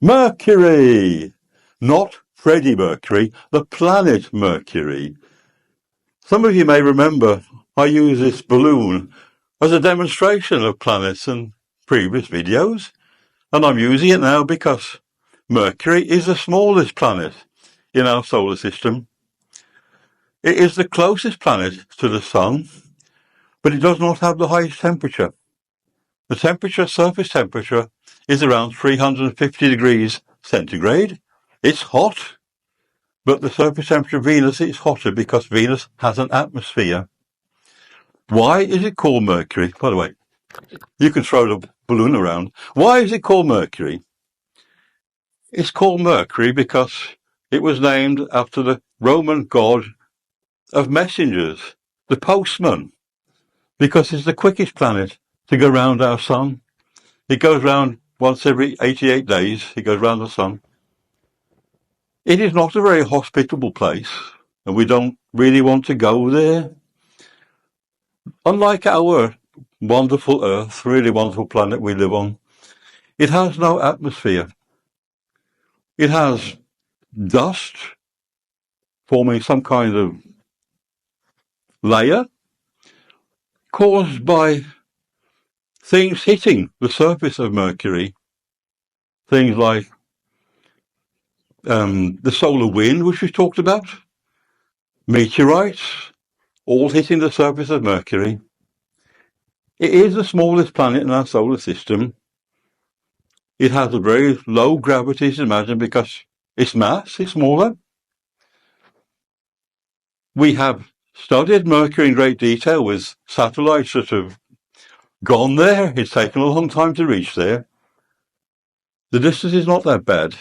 Mercury! Not Freddie Mercury, the planet Mercury. Some of you may remember I used this balloon as a demonstration of planets in previous videos, and I'm using it now because Mercury is the smallest planet in our solar system. It is the closest planet to the Sun, but it does not have the highest temperature. The surface temperature, is around 350 degrees centigrade. It's hot, but the surface temperature of Venus is hotter because Venus has an atmosphere. Why is it called Mercury? By the way, you can throw the balloon around. Why is it called Mercury? It's called Mercury because it was named after the Roman god of messengers, the postman, because it's the quickest planet to go round our sun. It goes round once every 88 days. It goes round the sun. It is not a very hospitable place, and we don't really want to go there. Unlike our wonderful Earth, really wonderful planet we live on, it has no atmosphere. It has dust forming some kind of layer caused by things hitting the surface of Mercury. Things like the solar wind, which we talked about, meteorites, all hitting the surface of Mercury. It is the smallest planet in our solar system. It has a very low gravity, as you imagine, because its mass is smaller. We have studied Mercury in great detail with satellites that have gone there. It's taken a long time to reach there. The distance is not that bad.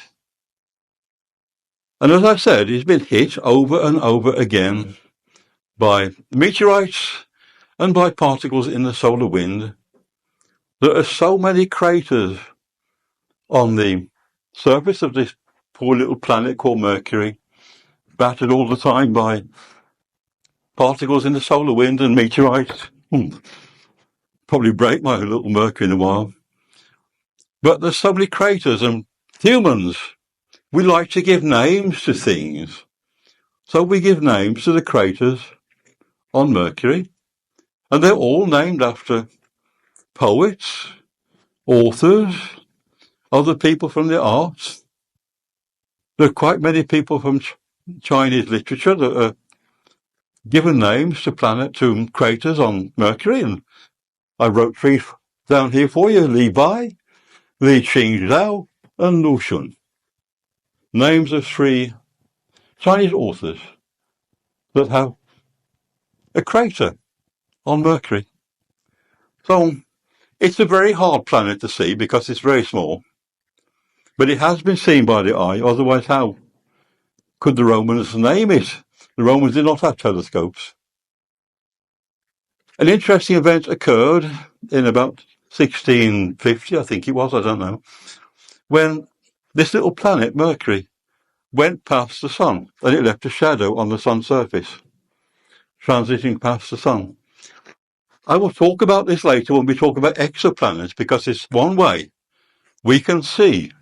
And as I said, it's been hit over and over again by meteorites and by particles in the solar wind. There are so many craters on the surface of this poor little planet called Mercury, battered all the time by particles in the solar wind and meteorites. Probably break my little Mercury in a while. But there's so many craters, and humans, we like to give names to things. So we give names to the craters on Mercury, and they're all named after poets, authors, other people from the arts. There are quite many people from Chinese literature that are given names to craters on Mercury, and I wrote three down here for you: Li Bai, Li Qingzhao, and Lu Shun. Names of three Chinese authors that have a crater on Mercury. So it's a very hard planet to see because it's very small, but it has been seen by the eye. Otherwise, how could the Romans name it? The Romans did not have telescopes. An interesting event occurred in about 1650, I think it was, I don't know, when this little planet, Mercury, went past the sun, and it left a shadow on the sun's surface, transiting past the sun. I will talk about this later when we talk about exoplanets, because it's one way we can see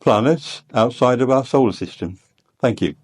planets outside of our solar system. Thank you.